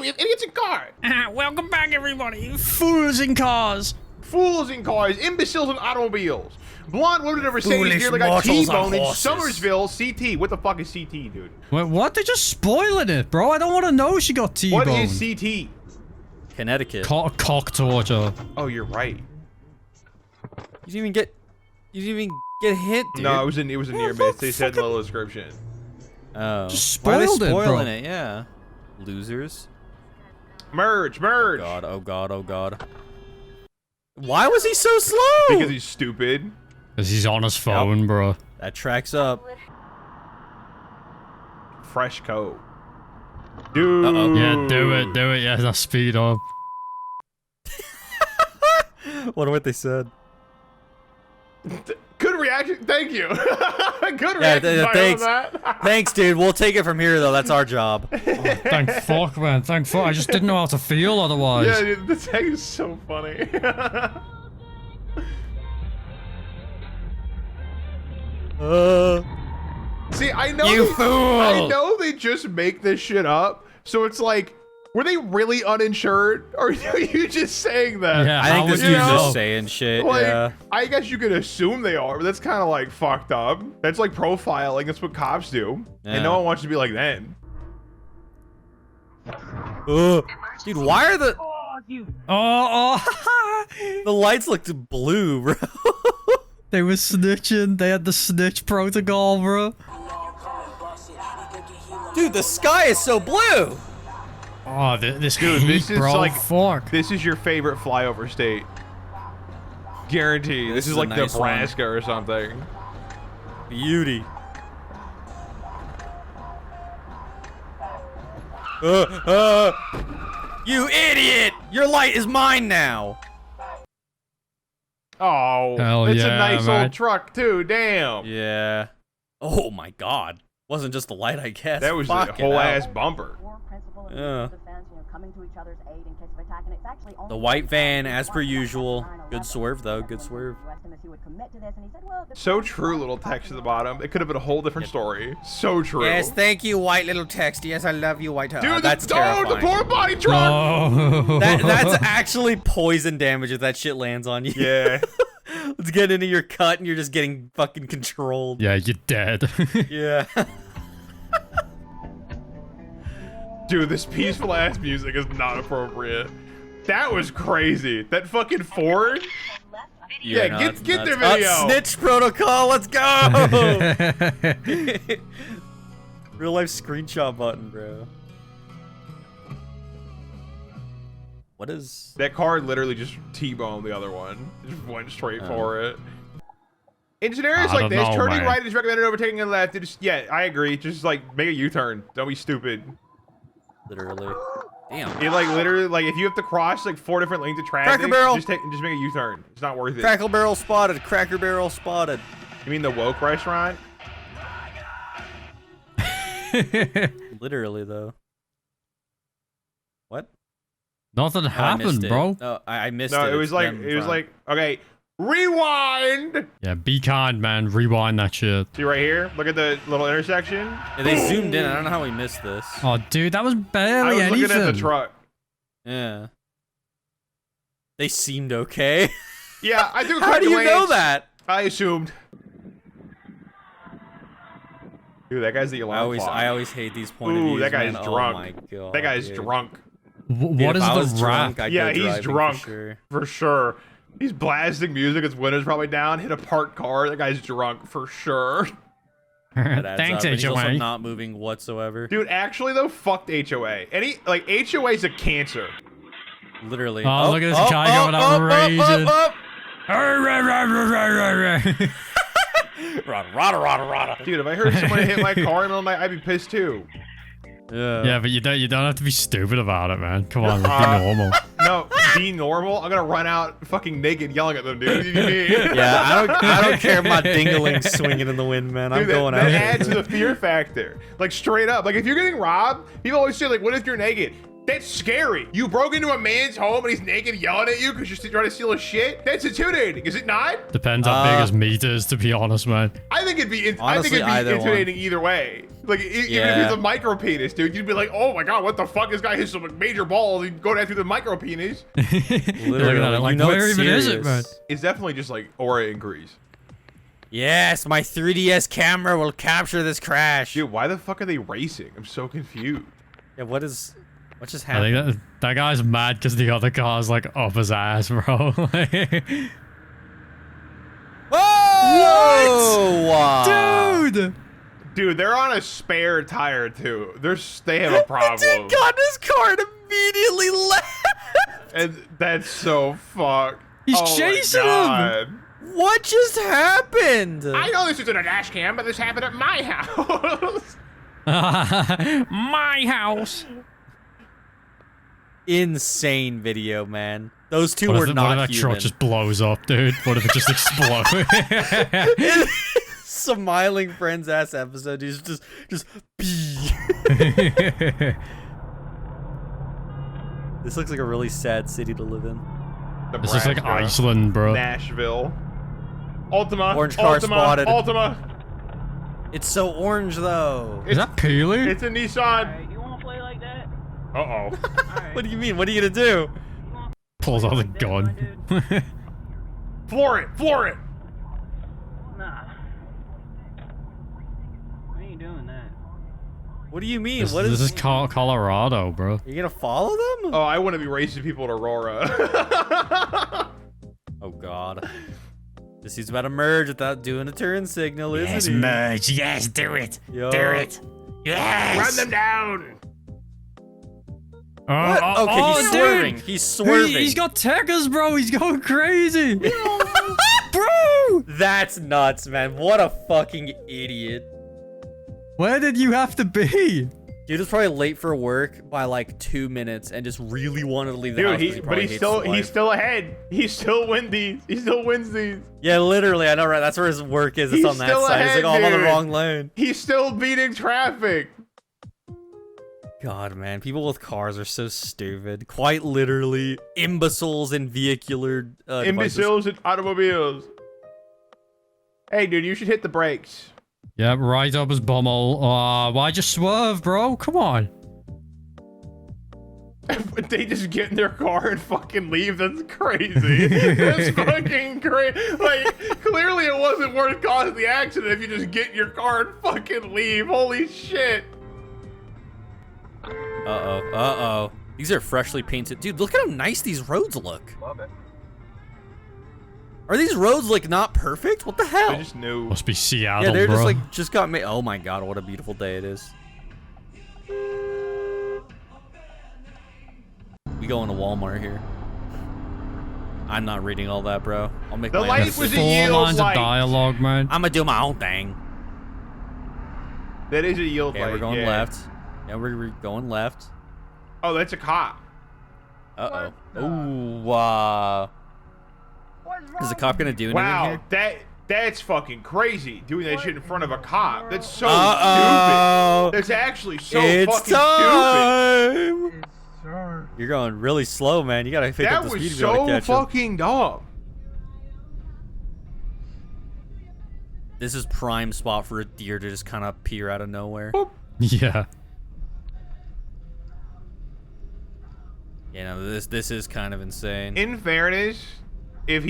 We have idiots in cars. Welcome back, everybody. Fools in cars. Fools in cars, imbeciles in automobiles. Blonde women in a Mercedes Foolish nearly got mortals on T-boned in horses. Summersville, CT. What the fuck is CT, dude? Wait, what? They're just spoiling it, bro. I don't want to know she got T-boned. What is CT? Connecticut. Cock torture. Oh, you're right. You didn't even get hit, dude. No, it was a near miss. They said in the little description. Oh. Just Why are they spoiled it, bro. spoiling it? Yeah. Losers. Merge, merge. Oh god, oh god, oh god. Why was he so slow? Because he's stupid. Because he's on his phone, bro. That tracks up. Fresh coat. Dude. Uh-oh. Yeah, do it. Yeah, that speed up. Wonder what they said. Good reaction. Thank you. Good reaction. Thanks. On that. Thanks, dude. We'll take it from here, though. That's our job. Oh, thank fuck, man. Thank fuck. I just didn't know how to feel otherwise. Yeah, dude, the tag is so funny. See, I know. You fool! I know they just make this shit up. So it's like, were they really uninsured, or are you just saying that? Yeah, I think this how dude's would you just know? saying shit. Like, Yeah. I guess you could assume they are, but that's kind of like fucked up. That's like profiling. That's what cops do, and no Yeah. one wants to be like them. Dude, why are the Oh. lights looked blue, bro? They were snitching. They had the snitch protocol, bro. Dude, the sky is so blue. Oh, this Dude, heat, this is bro. like Fuck. This is your favorite flyover state. Guaranteed. This is a like nice Nebraska or something. Beauty. You idiot! Your light is mine now. Oh, Hell it's a yeah, nice man. old truck too. Damn. Yeah. Oh my god. Wasn't just the light, I guess. That was a Fucking whole hell. ass bumper. Yeah. The white van, as per usual. Good swerve, though. Good swerve. So true, little text at the bottom. It could have been a whole different story. So true. Yes, thank you, white little text. Yes, I love you, white. Dude, that's the terrifying. poor body truck. Oh. That's actually poison damage if that shit lands on you. Yeah. Let's get into your cut and you're just getting fucking controlled. Yeah, you're dead. Yeah. Dude, this peaceful ass music is not appropriate. That was crazy. That fucking Ford. Yeah, no, get that's their nuts. video. Snitch protocol, let's go! Real life screenshot button, bro. What is... That car literally just T-boned the other one. Just went straight for it. In scenarios I like don't this, know, turning man. right is recommended over taking a left. Just, yeah, I agree. Just like make a U-turn. Don't be stupid. Literally. Damn. It like literally like if you have to cross like 4 different lanes of traffic, Cracker Barrel. just make a U-turn. It's not worth it. Cracker Barrel spotted. Cracker Barrel spotted. You mean the woke restaurant? Literally, though. What? Nothing Oh, I missed happened, it. bro. Oh, I missed it. No, it was It's like them okay, rewind. Yeah, be kind, man. Rewind that shit. See right here? Look at the little intersection. Yeah, they zoomed in. I don't know how we missed this. Oh, dude, that was I barely was anything. looking at the truck. Yeah. They seemed okay. Yeah, I do. How do you know that? I assumed. Dude, that guy's the alarm clock. I always hate these point of Ooh, views. that guy's man. drunk. Oh my god. That guy's dude. drunk. Dude, What if is I was the rap? drunk, I'd Yeah, go he's driving drunk for sure. for sure. He's blasting music. His window's probably down. Hit a parked car. That guy's drunk for sure. That adds Thanks, up. And he's also HOA. not moving whatsoever. Dude, actually though, fucked HOA. Any like HOA's a cancer. Literally. Oh, look at this guy going out raging. Rada, rada, rada. Dude, if I heard someone hit my car in the middle of the night, I'd be pissed too. Yeah, but you don't have to be stupid about it, man. Come on, be normal. No, be normal. I'm gonna run out fucking naked yelling at them, dude. What do you mean? Yeah, I don't care if my dingling's swinging in the wind, man. I'm Dude, going that out. adds to the fear factor. Like straight up. Like if you're getting robbed, people always say like, what if you're naked? That's scary. You broke into a man's home and he's naked yelling at you because you're trying to steal his shit? That's intimidating, is it not? Depends how big his meat is, to be honest, man. I think it'd be, Honestly, intimidating either way. Like, even if it's a micro penis, dude, you'd be like, oh my god, what the fuck? This guy has some major balls. He'd go down through the micro penis. Literally, like, where even is it, man? It's definitely just like aura increase. Yes, my 3DS camera will capture this crash. Dude, why the fuck are they racing? I'm so confused. Yeah, what just I happened? think that guy's mad because the other car's like up his ass, bro. Whoa! Dude! Dude, they're on a spare tire too. They have a problem. Dude got his car and immediately left. And that's so fucked. He's Oh my chasing God. him! What just happened? I know this isn't a dash cam, but this happened at my house. My house! Insane video, man. Those two What were if, not what if that human. truck just blows up, dude? What if it just explodes? Smiling friends ass episode. He's just pee. This looks like a really sad city to live in. This is like Nebraska, Iceland, bro. Nashville. Ultima. Orange car spotted. Ultima. It's so orange though. Is that Peely? It's a Nissan. Alright, you wanna play like that? Uh-oh. Alright. What do you mean? What are you gonna do? Pulls out the gun. Floor it. Floor it. Nah. We ain't doing that. What do you mean? This, What this is? is Colorado, bro. You gonna follow them? Oh, I want to be racing people at Aurora. Oh God. This is about to merge without doing a turn signal, isn't he? merge. Yes, do it. Yo. Yes. Run them down. What? Okay, he's dude. swerving. He's swerving. He's got techers, bro. He's going crazy. Bro! That's nuts, man. What a fucking idiot. Where did you have to be? Dude was probably late for work by like 2 minutes and just really wanted to leave the house. Dude, but he's still ahead. He still wins these. He still wins these. Yeah, literally. I know, right? That's where his work is. It's He's on that still side. He's ahead, like, oh, I'm on the dude. wrong lane. He's still beating traffic. God, man. People with cars are so stupid. Quite literally, imbeciles in vehicular devices. Imbeciles and automobiles. Hey, dude, you should hit the brakes. Yeah, right up his bummel. Why just swerve, bro? Come on. They just get in their car and fucking leave. That's crazy. That's fucking crazy. Like, clearly it wasn't worth causing the accident if you just get in your car and fucking leave. Holy shit. Uh-oh. Uh-oh. These are freshly painted. Dude, look at how nice these roads look. Love it. Are these roads, like, not perfect? What the hell? I just knew. Must be Seattle, Yeah, they're bro. just, like, just got made. Oh, my God. What a beautiful day it is. We going to Walmart here. I'm not reading all that, bro. I'll make The my light own was decision. a Four yield lines light. of dialogue, man. I'm gonna do my own thing. That is a yield Okay, light. we're going yeah. left. Yeah, we're going left. Oh, that's a cop. Uh-oh. Ooh, is the cop gonna do anything Wow, here? that's fucking crazy. Doing that shit in front of a cop. That's so Uh-oh. stupid. That's actually so It's fucking stupid. time! You're going really slow, man. You gotta pick up That the speed was if you wanna so catch him. fucking dumb. This is prime spot for a deer to just kind of appear out of nowhere. Boop. Yeah. You know, this is kind of insane. In fairness, if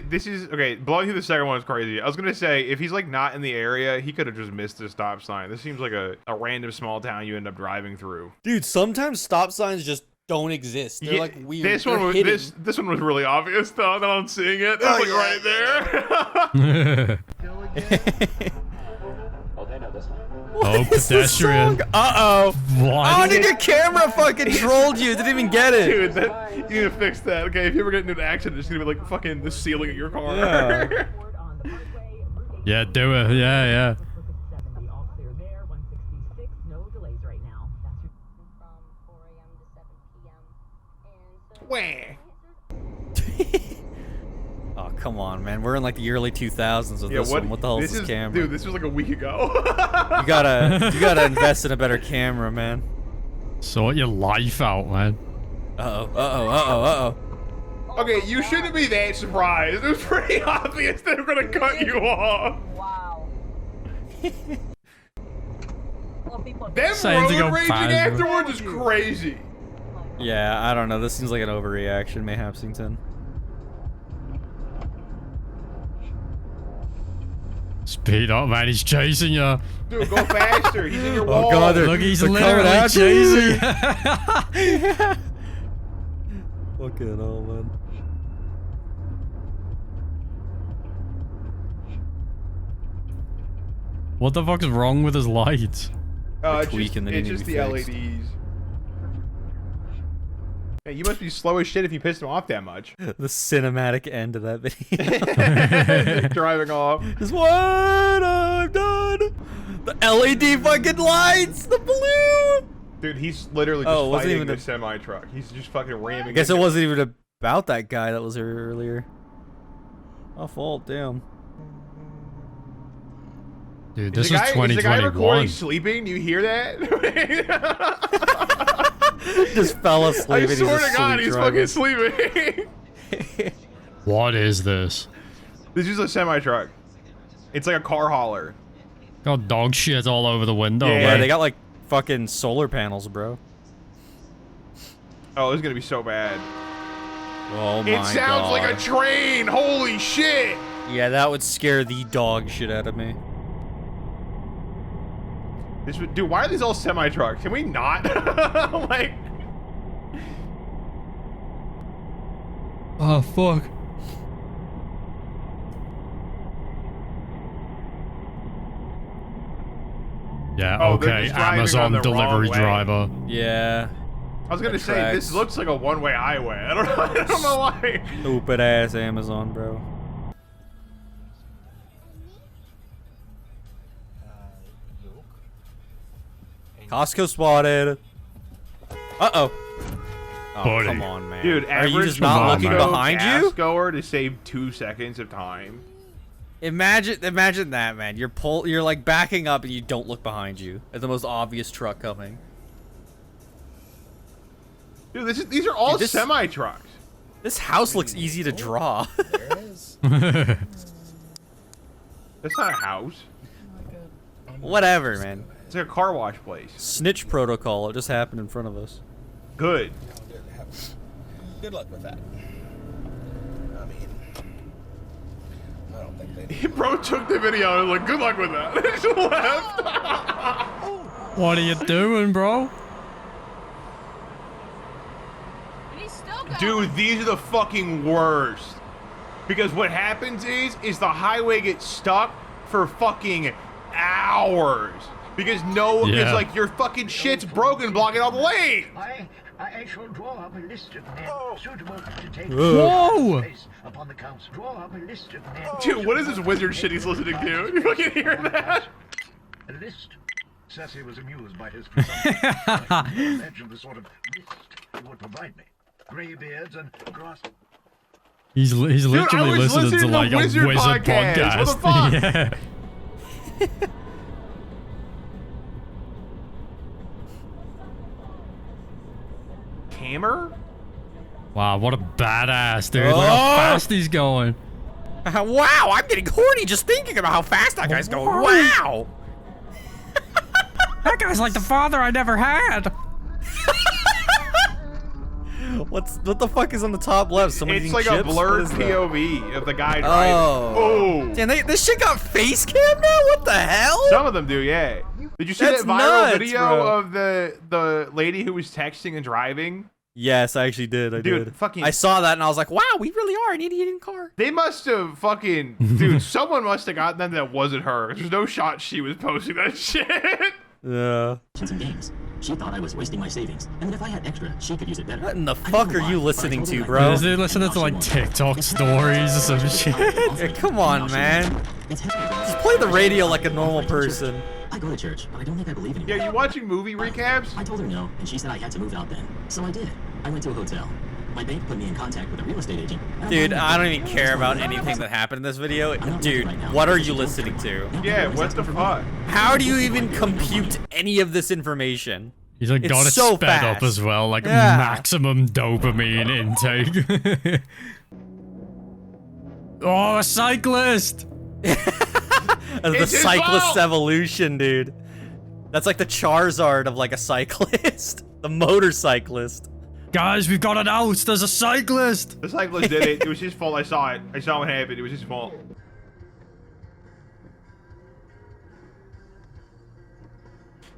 this is okay, blowing through the second one is crazy. I was gonna say if he's like not in the area, he could have just missed the stop sign. This seems like a random small town you end up driving through. Dude, sometimes stop signs just don't exist. They're Yeah, like weird. This They're one was hidden. this one was really obvious though. That I'm seeing it. It's Oh, like yeah. right there. Oh, pedestrian. Uh-oh. What? Oh, dude, your camera fucking trolled you. Didn't even get it. Dude, you need to fix that. Okay, if you ever get into an accident, it's gonna be like fucking the ceiling of your car. Yeah. Yeah, do it. Yeah, yeah. All clear there. 166, no delays right now. That's your from 4 a.m. to 7 p.m. And so Wah. Oh, come on, man. We're in like the early 2000s with Yeah, this one. What the hell is this camera? Dude, this was like a week ago. You gotta invest in a better camera, man. Sort your life out, man. Okay, you shouldn't be that surprised. It was pretty obvious they were gonna cut you off. Wow. Well, people Them Saying to road go raging past- afterwards is crazy. Yeah, I don't know. This seems like an overreaction, Mayhapsington. Speed up, man. He's chasing you. Dude, go faster. He's in your wall. Oh god, Look, he's they're coming literally after chasing. Fucking hell, man. What the fuck's wrong with his lights? It's tweaking that he just needs to the be fixed. LEDs. Hey, you must be slow as shit if you pissed him off that much. The cinematic end of that video. Driving off. Is what I've done. The LED fucking lights, the blue. Dude, he's literally Oh, just it wasn't fighting even a a- semi-truck. He's just fucking ramming. I guess it into- wasn't even about that guy that was here earlier. My fault, damn. Dude, Is this was the guy recording 2021. sleeping? Do you hear that? Just fell asleep. I and he's swear a to God, sleep he's driver. fucking sleeping. What is this? This is a semi-truck. It's like a car hauler. Got dog shit all over the window. Yeah, Yeah, man. they got like fucking solar panels, bro. Oh, this is gonna be so bad. Oh my It god. sounds like a train. Holy shit. Yeah, that would scare the dog shit out of me. Dude, why are these all semi-trucks? Can we not? Like, Oh, fuck. Yeah, Oh, they're okay, just driving on Amazon the wrong delivery way. driver. Yeah. I was gonna That say, this tracks. looks like a one-way highway. I don't know. I don't know why. Stupid ass Amazon, bro. Costco spotted. Uh-oh. Oh, Buddy. come on, man. Dude, are you average just not looking Costco behind gas you? goer to save 2 seconds of time. Imagine that, man. You're like backing up and you don't look behind you at the most obvious truck coming. Dude, these are all Dude, this- semi-trucks. This house looks easy to draw. That's not a house. Whatever, man. It's like a car wash place. Snitch protocol. It just happened in front of us. Good. Good luck with that. I mean, I don't think they. Bro took the video and was like, good luck with that. Just left. What are you doing, bro? He's still going. Dude, these are the fucking worst. Because what happens is the highway gets stuck for fucking hours. Because Yeah. like your fucking shit's broken blocking all the lanes. I shall draw up a list of men suitable to take Whoa! place upon the council. Draw up a list of men. Dude, what is this wizard shit he's listening to? You fucking hear that? A list. Cersei was amused by his presumption. Imagine the sort of list he would provide me. Greybeards and grass. He's literally was listening to listening to like a Wizard wizard podcast. podcast. What the fuck? Yeah. Hammer? Wow, what a badass, dude. Look how fast he's going. Wow, I'm getting horny just thinking about how fast that guy's going. Wow. That guy's like the father I never had. What the fuck is on the top left? Somebody It's eating like chips? a What blurred is that? POV of the guy driving. Oh. Oh. Damn, this shit got face cam now? What the hell? Some of them do, yeah. Did you see That's that viral nuts, video bro. of the lady who was texting and driving? Yes, I actually did. I Dude, did. fucking- I saw that and I was like, wow, we really are an idiot in car. They must have fucking... Dude, someone must have gotten them that wasn't her. There's no shot she was posting that shit. Yeah. Some games. She thought I was wasting my savings, and that if I had extra, she could use it better. What in the I don't fuck know are why, you but I listening told her to, I bro? Is he listening to like TikTok stories or some shit? Yeah, come on, man. It's heavy. Just play the radio like a normal person. I go to church, but I don't think I believe anymore. Yeah, you watching movie recaps? I told her no, and she said I had to move out then. So I did. I went to a hotel. My bank put me in contact with a real estate agent. Dude, I don't even care about anything that happened in this video. Dude, what are you listening to? Yeah, what the fuck? How do you even compute any of this information? He's like It's got it so sped fast. up as well, like Yeah. maximum dopamine intake. Oh, a cyclist! The It's his cyclist's fault! evolution, dude. That's like the Charizard of like a cyclist. The motorcyclist. Guys, we've got an out. There's a cyclist. The cyclist did it. It was his fault. I saw it. I saw what happened. It was his fault.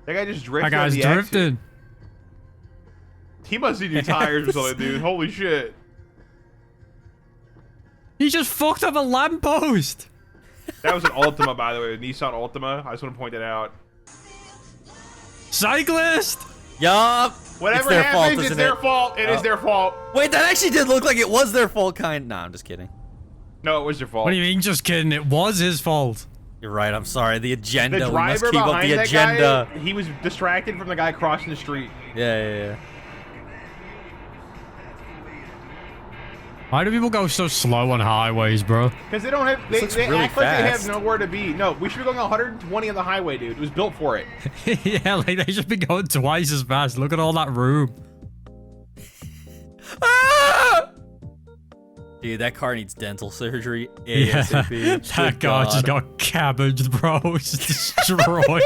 That guy just drifted. That guy's on the exit. drifted. He must need new tires or something, dude. Holy shit. He just fucked up a lamppost. That was an Ultima, by the way. A Nissan Ultima. I just want to point that out. Cyclist. Yup. Whatever it's their happens, fault, it's isn't their it? fault. It is their fault. Wait, that actually did look like it was their fault, kind. Nah, I'm just kidding. No, it was their fault. What do you mean? Just kidding. It was his fault. You're right. I'm sorry. The agenda. The We must driver keep up behind the that agenda. guy, he was distracted from the guy crossing the street. Yeah. Why do people go so slow on highways, bro? Because they don't have, they looks really act like they have fast. nowhere to be. No, we should be going 120 on the highway, dude. It was built for it. Yeah, like they should be going twice as fast. Look at all that room. Ah! Dude, that car needs dental surgery ASAP. That guy just got cabbaged, bro. It's destroyed.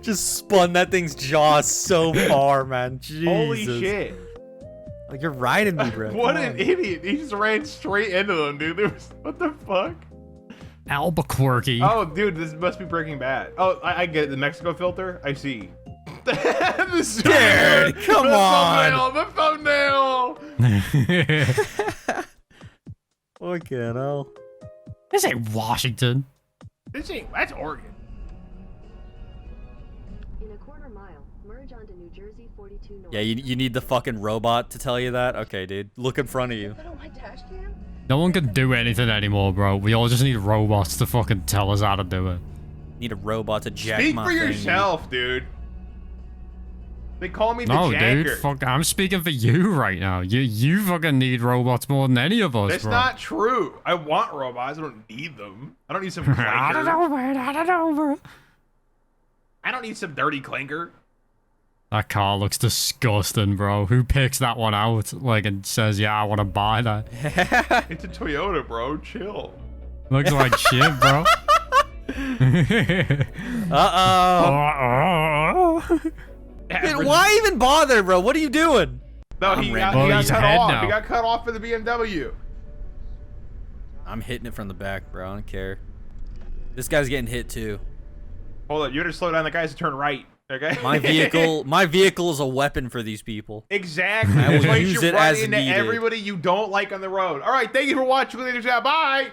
Just spun that thing's jaw so far, man. Jesus. Holy shit. Like, you're riding me, bro. What Come an on. idiot. He just ran straight into them, dude. There was, what the fuck? Albuquerque. Oh, dude, this must be Breaking Bad. Oh, I get it. The Mexico filter? I see. The Dude, come on. The thumbnail. Fucking hell. This ain't Washington. This ain't, that's Oregon. In a quarter mile, merge onto New Jersey 42 North. Yeah, you need the fucking robot to tell you that? Okay, dude. Look in front of you. Put on my dash cam? No one can do anything anymore, bro. We all just need robots to fucking tell us how to do it. Need a robot to jack Speak my for thing. yourself, dude. They call me the No, jacker. dude. Fuck, I'm speaking for you right now. You fucking need robots more than any of us, That's bro. not true. I want robots. I don't need them. I don't need some I clanker. don't know, man. I don't know, bro. I don't need some dirty clanker. That car looks disgusting, bro. Who picks that one out, like, and says, yeah, I want to buy that? It's a Toyota, bro. Chill. Looks like shit, bro. Uh-oh. Dude, why even bother, bro? What are you doing? No, I'm he rambling. got He's cut ahead off. now. He got cut off for the BMW. I'm hitting it from the back, bro. I don't care. This guy's getting hit too. Hold on, you gotta slow down. The guys to turn right. Okay. My vehicle is a weapon for these people. Exactly. I will That's why you use should it run as into needed. everybody you don't like on the road. All right, thank you for watching. Bye.